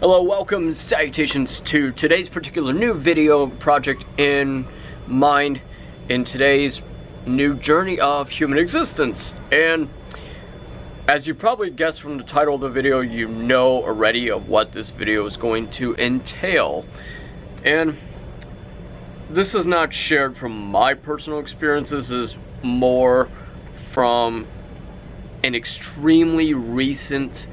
Hello, welcome, salutations to today's particular new video project in mind in today's new journey of human existence. And as you probably guessed from the title of the video, you know already of what this video is going to entail. And this is not shared from my personal experiences, this is more from an extremely recent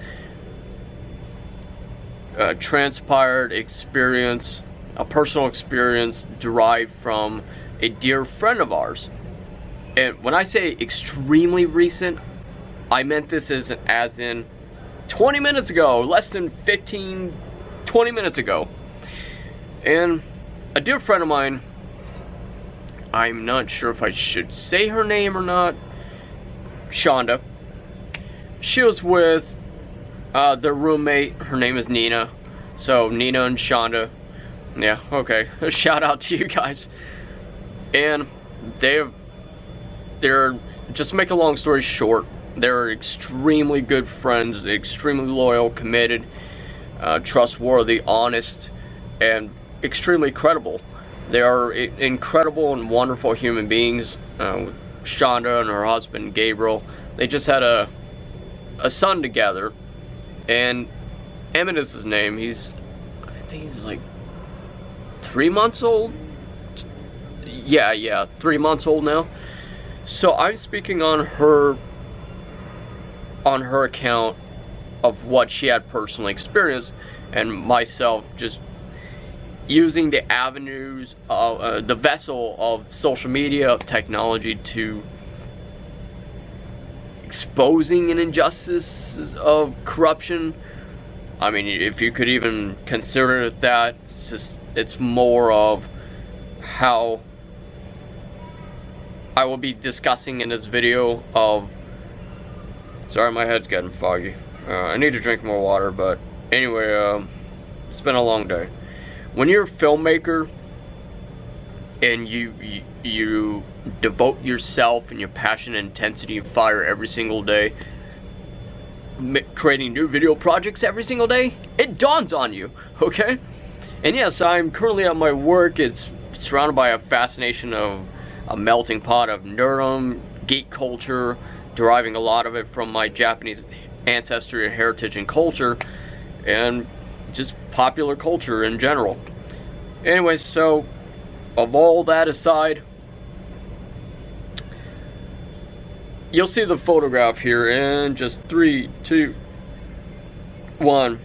transpired experience, a personal experience derived from a dear friend of ours. And when I say extremely recent, I meant this as in 20 minutes ago, less than 20 minutes ago. And a dear friend of mine, I'm not sure if I should say her name or not, Shonda. She was with their roommate. Her name is Nina. So Nina and Shonda, yeah, okay, shout out to you guys. And they're, just to make a long story short, they're extremely good friends, extremely loyal, committed, trustworthy, honest, and extremely credible. They are incredible and wonderful human beings. Shonda and her husband Gabriel, they just had a son together, and Emmett is his name. I think he's like 3 months old. Yeah, 3 months old now. So I'm speaking on her account of what she had personally experienced, and myself just using the avenues of the vessel of social media, of technology, to exposing an injustice of corruption. I mean, if you could even consider it that, it's more of how I will be discussing in this video of, sorry, my head's getting foggy. I need to drink more water, but anyway, it's been a long day. When you're a filmmaker and you devote yourself and your passion and intensity and fire every single day, creating new video projects every single day, it dawns on you, okay? And yes, I'm currently at my work. It's surrounded by a fascination of a melting pot of nerdom, geek culture, deriving a lot of it from my Japanese ancestry and heritage and culture, and just popular culture in general. Anyway, so of all that aside, you'll see the photograph here in just 3, 2, 1.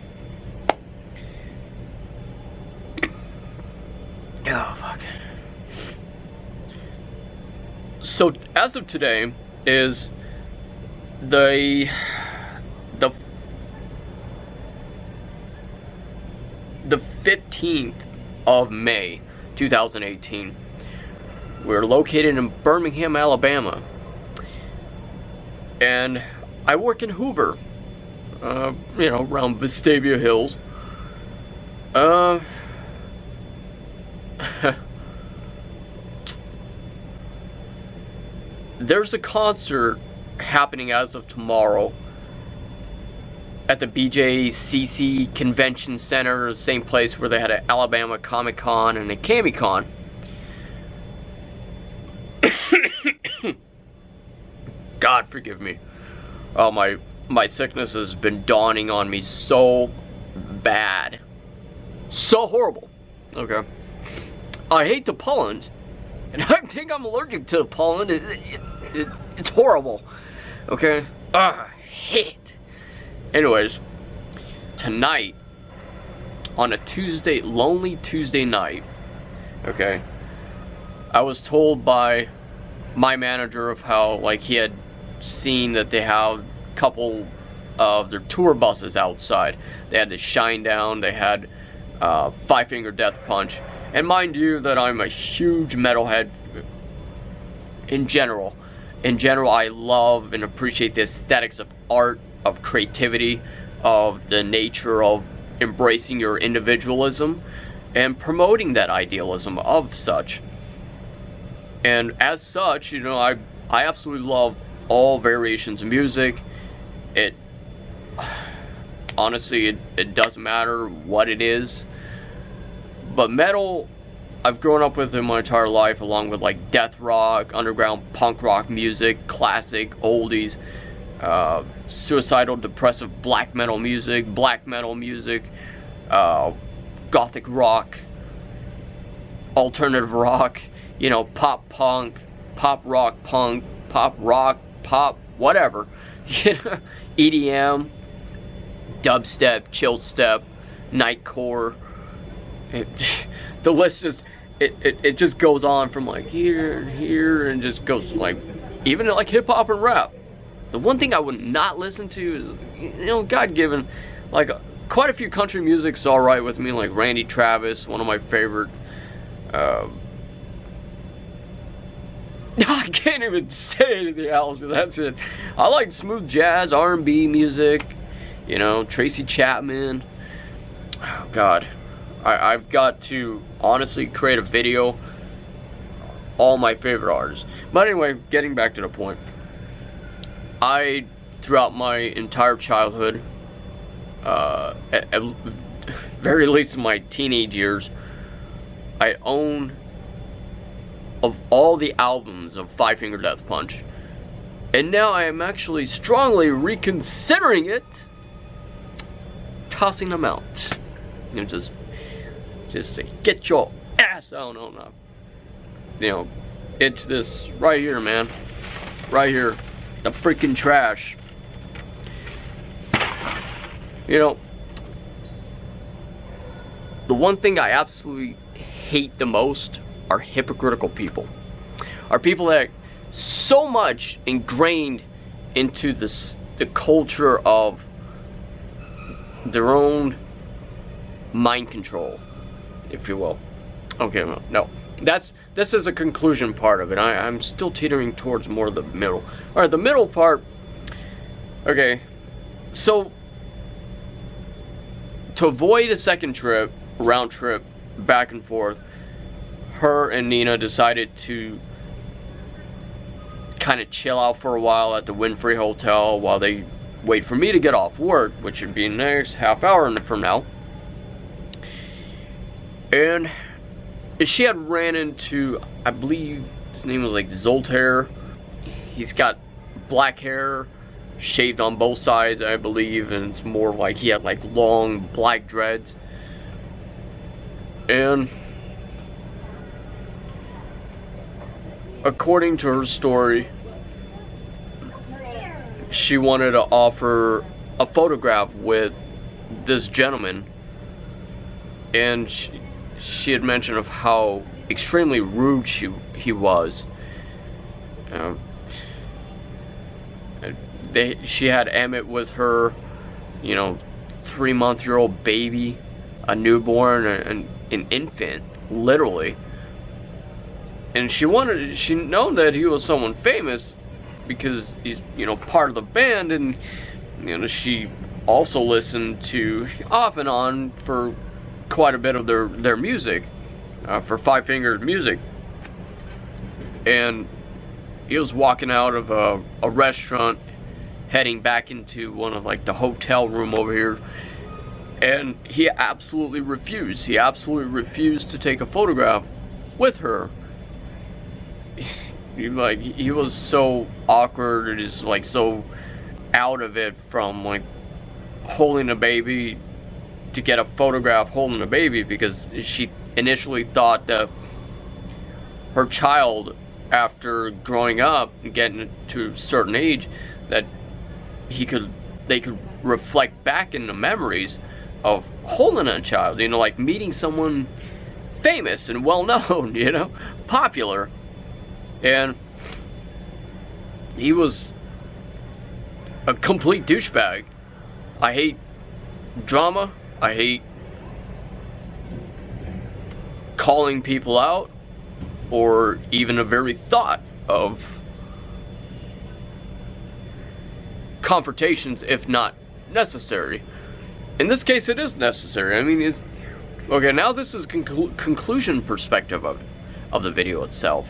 Oh, fuck. So, as of today, is the 15th of May, 2018. We're located in Birmingham, Alabama. And I work in Hoover, around Vestavia Hills. There's a concert happening as of tomorrow at the BJCC Convention Center, the same place where they had an Alabama Comic Con and a Camicon. God forgive me. Oh, my sickness has been dawning on me so bad. So horrible. Okay. I hate the pollen, and I think I'm allergic to the pollen. It's horrible. Okay? I hate it. Anyways, tonight, on a Tuesday, lonely Tuesday night, okay, I was told by my manager of how, like, he had seen that they have a couple of their tour buses outside. They had the Shine Down, they had Five Finger Death Punch, and mind you that I'm a huge metalhead in general. In general, I love and appreciate the aesthetics of art, of creativity, of the nature of embracing your individualism and promoting that idealism of such. And as such, I absolutely love all variations of music. honestly, it doesn't matter what it is. But metal, I've grown up with in my entire life, along with like death rock, underground punk rock music, classic, oldies, suicidal, depressive black metal music, gothic rock, alternative rock, you know, pop punk, pop rock punk, pop rock, pop whatever, EDM, dubstep, chill step, nightcore. The list just it just goes on from like here and here, and just goes like even like hip hop and rap. The one thing I would not listen to is, you know, God given, like quite a few country music's alright with me, like Randy Travis, one of my favorite. I can't even say anything else. That's it. I like smooth jazz, R&B music, you know, Tracy Chapman. Oh God, I've got to honestly create a video, all my favorite artists. But anyway, getting back to the point. I, throughout my entire childhood, at very least in my teenage years, I own of all the albums of Five Finger Death Punch. And now I am actually strongly reconsidering it, tossing them out. You know, just say, get your ass out on up. You know, it's this right here, man. Right here. The freaking trash. You know, the one thing I absolutely hate the most are hypocritical people. Are people that are so much ingrained into the culture of their own mind control, if you will. Okay, no. This is a conclusion part of it. I'm still teetering towards more of the middle. Alright, the middle part. Okay, so to avoid a second trip, round trip, back and forth, her and Nina decided to kind of chill out for a while at the Winfrey Hotel while they wait for me to get off work, which would be next half hour from now. And she had ran into, I believe his name was like Zoltair. He's got black hair, shaved on both sides, I believe, and it's more like he had like long black dreads. And according to her story, she wanted to offer a photograph with this gentleman, and she had mentioned of how extremely rude he was. She had Emmett with her, you know, 3-month-old baby, a newborn, and an infant, literally. And she known that he was someone famous because he's, you know, part of the band, and you know, she also listened to off and on for quite a bit of their music, for Five Finger music. And he was walking out of a restaurant, heading back into one of like the hotel room over here, and he absolutely refused. He absolutely refused to take a photograph with her. He was so awkward and just like so out of it from like holding a baby to get a photograph holding a baby, because she initially thought that her child, after growing up and getting to a certain age, that they could reflect back in the memories of holding a child, you know, like meeting someone famous and well known, you know, popular. And he was a complete douchebag. I hate drama. I hate calling people out, or even the very thought of confrontations if not necessary. In this case, it is necessary. I mean, okay, now this is conclusion perspective of the video itself.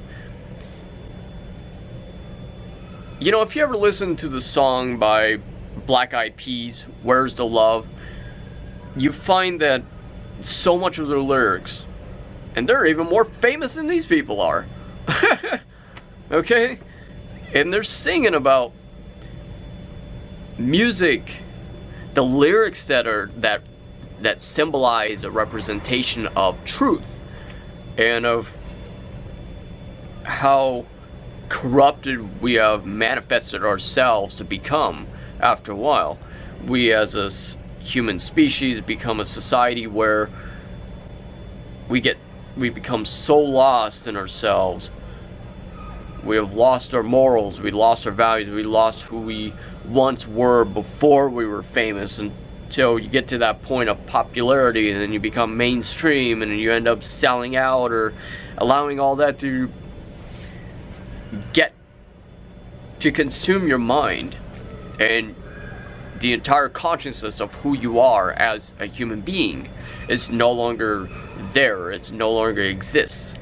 You know, if you ever listen to the song by Black Eyed Peas, Where's the Love, you find that so much of their lyrics, and they're even more famous than these people are, okay? And they're singing about music, the lyrics that symbolize a representation of truth and of how corrupted we have manifested ourselves to become after a while. We as a human species become a society where we become so lost in ourselves. We have lost our morals, we lost our values, we lost who we once were before we were famous, until you get to that point of popularity, and then you become mainstream, and then you end up selling out or allowing all that to get to consume your mind, and the entire consciousness of who you are as a human being is no longer there. It's no longer exists.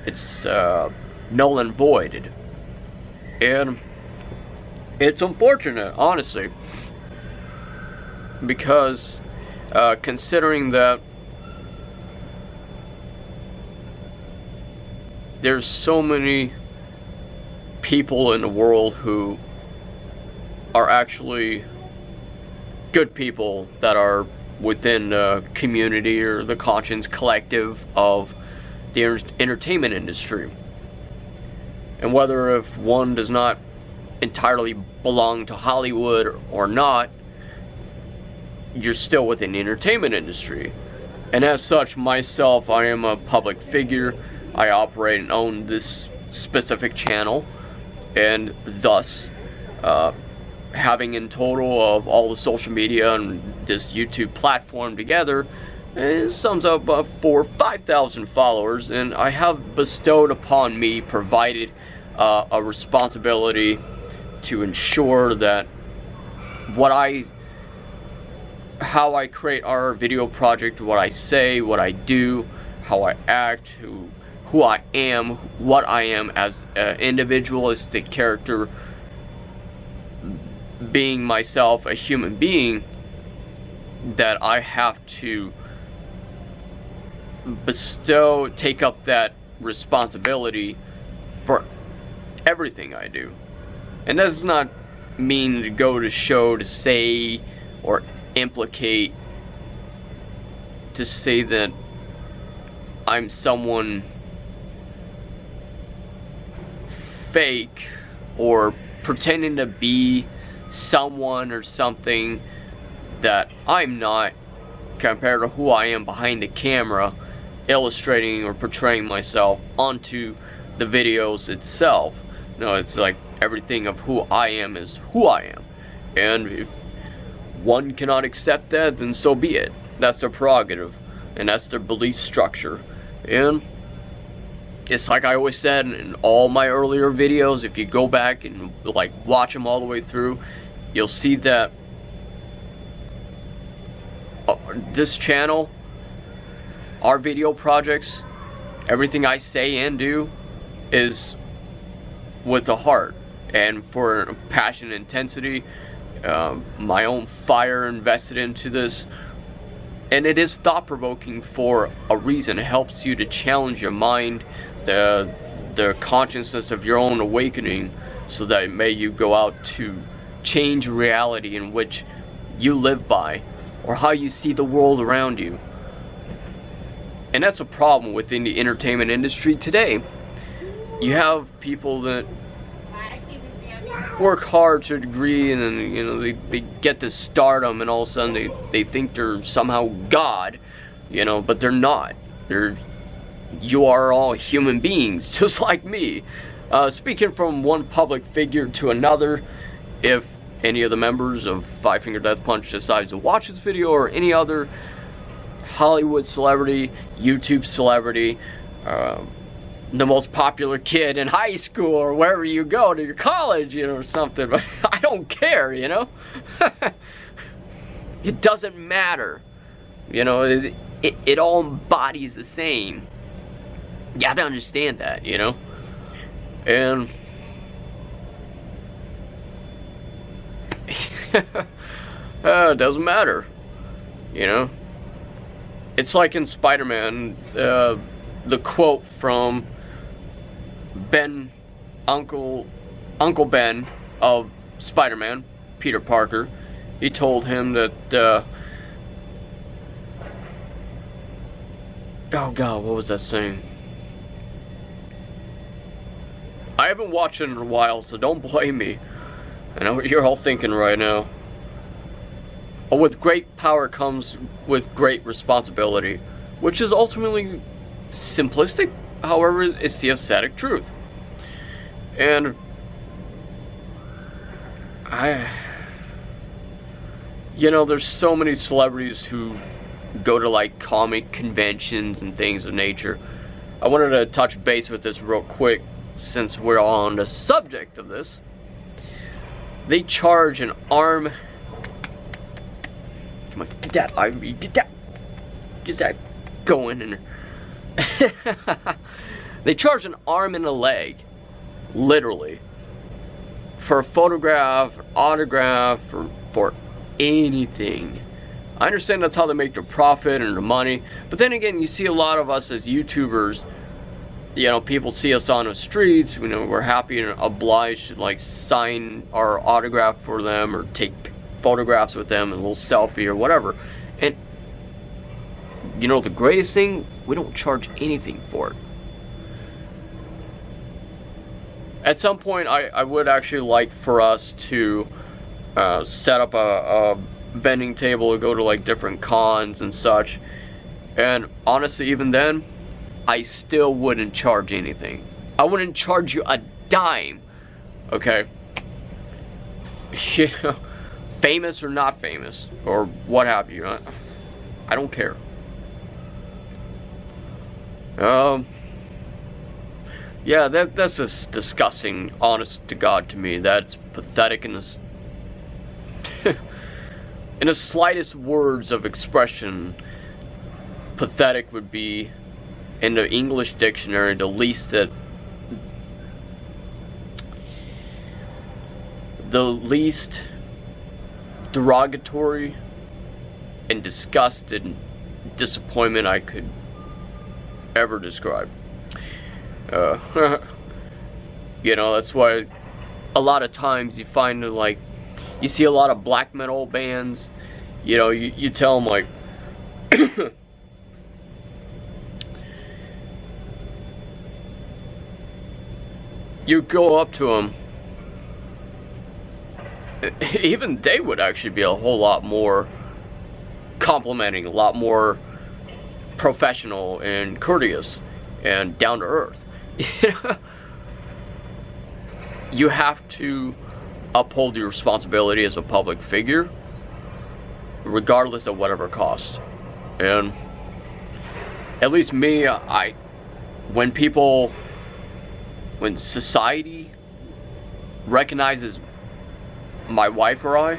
It's null and voided. And it's unfortunate, honestly, because considering that there's so many people in the world who are actually good people that are within the community or the conscience collective of the entertainment industry. And whether if one does not entirely belong to Hollywood or not, you're still within the entertainment industry. And as such, myself, I am a public figure. I operate and own this specific channel, and thus having in total of all the social media and this YouTube platform together, it sums up about 4,000 or 5,000 followers, and I have bestowed upon me, provided a responsibility to ensure that how I create our video project, what I say, what I do, how I act, who I am, what I am as an individualistic character, being myself a human being, that I have to take up that responsibility for everything I do. And that does not mean to go to show to say or implicate to say that I'm someone fake or pretending to be someone or something that I'm not, compared to who I am behind the camera, illustrating or portraying myself onto the videos itself. No, it's like everything of who I am is who I am, and if one cannot accept that, then so be it. That's their prerogative, and that's their belief structure. And it's like I always said in all my earlier videos, if you go back and like watch them all the way through, you'll see that this channel, our video projects, everything I say and do is with the heart and for passion and intensity, my own fire invested into this. And it is thought-provoking for a reason. It helps you to challenge your mind, the consciousness of your own awakening, so that may you go out to change reality in which you live by, or how you see the world around you. And that's a problem within the entertainment industry today. You have people that work hard to a degree, and then, you know, they get to stardom, and all of a sudden they think they're somehow God, you know, but they're not. You are all human beings, just like me. Speaking from one public figure to another, if any of the members of Five Finger Death Punch decides to watch this video, or any other Hollywood celebrity, YouTube celebrity, the most popular kid in high school, or wherever you go to your college, you know, or something, but I don't care, you know. It doesn't matter, you know. It all embodies the same. You gotta understand that, you know. And it doesn't matter, you know. It's like in Spider-Man, the quote from Ben, Uncle Ben of Spider-Man, Peter Parker. He told him that, oh God, what was that saying? I haven't watched it in a while, so don't blame me. I know what you're all thinking right now. But with great power comes with great responsibility, which is ultimately simplistic, however, it's the aesthetic truth. And you know, there's so many celebrities who go to like comic conventions and things of nature. I wanted to touch base with this real quick since we're on the subject of this. They charge an arm. Come on, get that, Ivy, get that going in there. They charge an arm and a leg, literally, for a photograph, or autograph, or for anything. I understand that's how they make their profit and their money, but then again, you see a lot of us as YouTubers, you know, people see us on the streets, you know, we're happy and obliged to like sign our autograph for them or take photographs with them, and a little selfie or whatever. And you know the greatest thing, we don't charge anything for it. At some point I would actually like for us to set up a vending table to go to like different cons and such, and honestly even then I still wouldn't charge anything. I wouldn't charge you a dime, okay? You know, famous or not famous, or what have you. I don't care. Yeah, that's just disgusting, honest to God, to me. That's pathetic in the in the slightest words of expression. Pathetic would be, in the English dictionary, the least derogatory and disgusted and disappointment I could ever describe. You know, that's why a lot of times you find that, like, you see a lot of black metal bands, you know, you tell them like you go up to them, even they would actually be a whole lot more complimenting, a lot more professional and courteous and down to earth. You have to uphold your responsibility as a public figure, regardless of whatever cost. And at least me, when society recognizes my wife or I,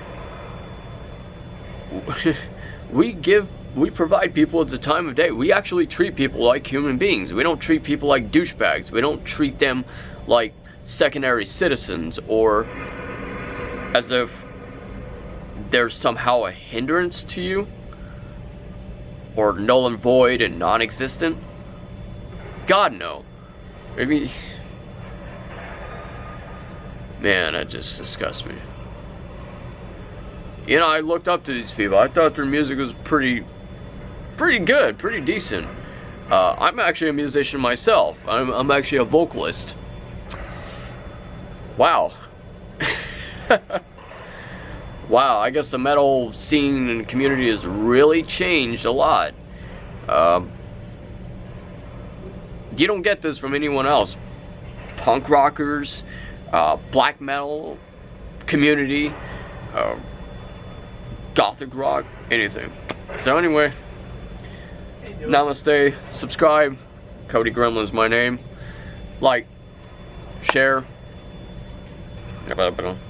we provide people at the time of day. We actually treat people like human beings. We don't treat people like douchebags. We don't treat them like secondary citizens, or as if they're somehow a hindrance to you, or null and void and non-existent. God, no. I mean, man, that just disgusts me. You know, I looked up to these people. I thought their music was pretty good, pretty decent. I'm actually a musician myself. I'm actually a vocalist. Wow. Wow, I guess the metal scene and community has really changed a lot. You don't get this from anyone else. Punk rockers, black metal community, gothic rock, anything. So anyway, namaste, subscribe. Cody Gremlin is my name. Like, share.